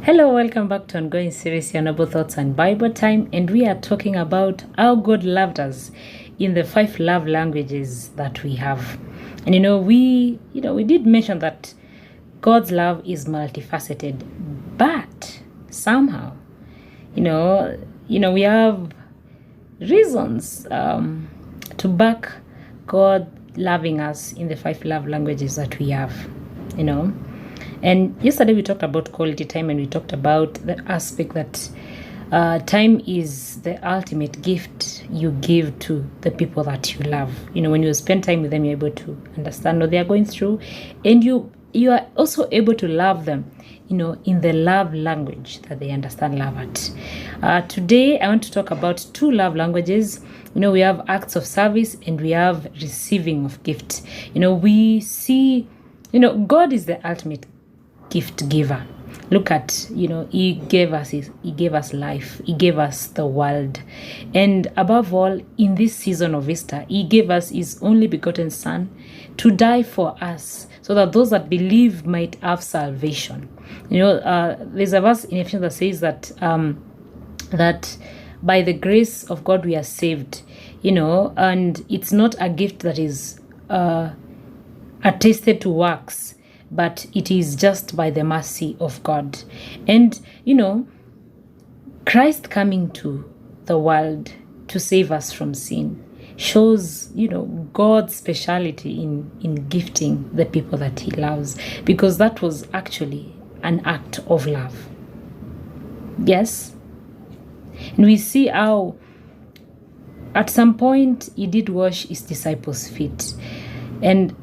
Hello, welcome back to ongoing series Your Noble Thoughts and Bible Time, and we are talking about how God loved us in the 5 love languages that we have. And we did mention that God's love is multifaceted, but somehow, we have reasons to back God loving us in the 5 love languages that we have. And yesterday we talked about quality time, and we talked about the aspect that time is the ultimate gift you give to the people that you love. When you spend time with them, you're able to understand what they are going through, and you are also able to love them, in the love language that they understand love at. Today, I want to talk about 2 love languages. We have acts of service and we have receiving of gift. We see, God is the ultimate gift giver. Look at, he gave us life, he gave us the world, and above all, in this season of Easter, he gave us his only begotten Son to die for us, so that those that believe might have salvation. There's a verse in Ephesians that says that by the grace of God we are saved, and it's not a gift that is attested to works, but it is just by the mercy of God. And, Christ coming to the world to save us from sin shows, God's speciality in gifting the people that he loves, because that was actually an act of love. Yes? And we see how at some point he did wash his disciples' feet. And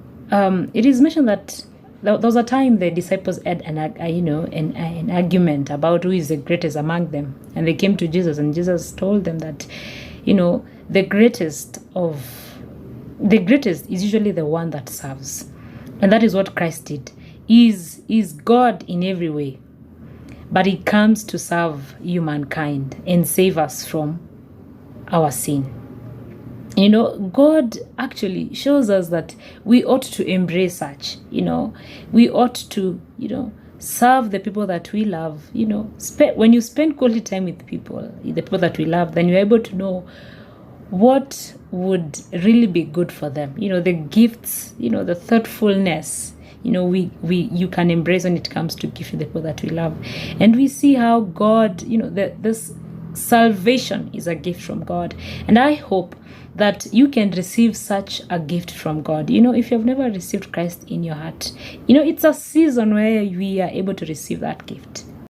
it is mentioned that there was a time the disciples had an argument about who is the greatest among them. And they came to Jesus, and Jesus told them that, the greatest is usually the one that serves. And that is what Christ did. He is God in every way, but he comes to serve humankind and save us from our sin. God actually shows us that we ought to embrace such, we ought to, serve the people that we love. When you spend quality time with people, the people that we love, then you're able to know what would really be good for them. The gifts, the thoughtfulness, you can embrace when it comes to giving the people that we love. And we see how God, this salvation is a gift from God. And I hope that you can receive such a gift from God. If you've never received Christ in your heart, it's a season where we are able to receive that gift.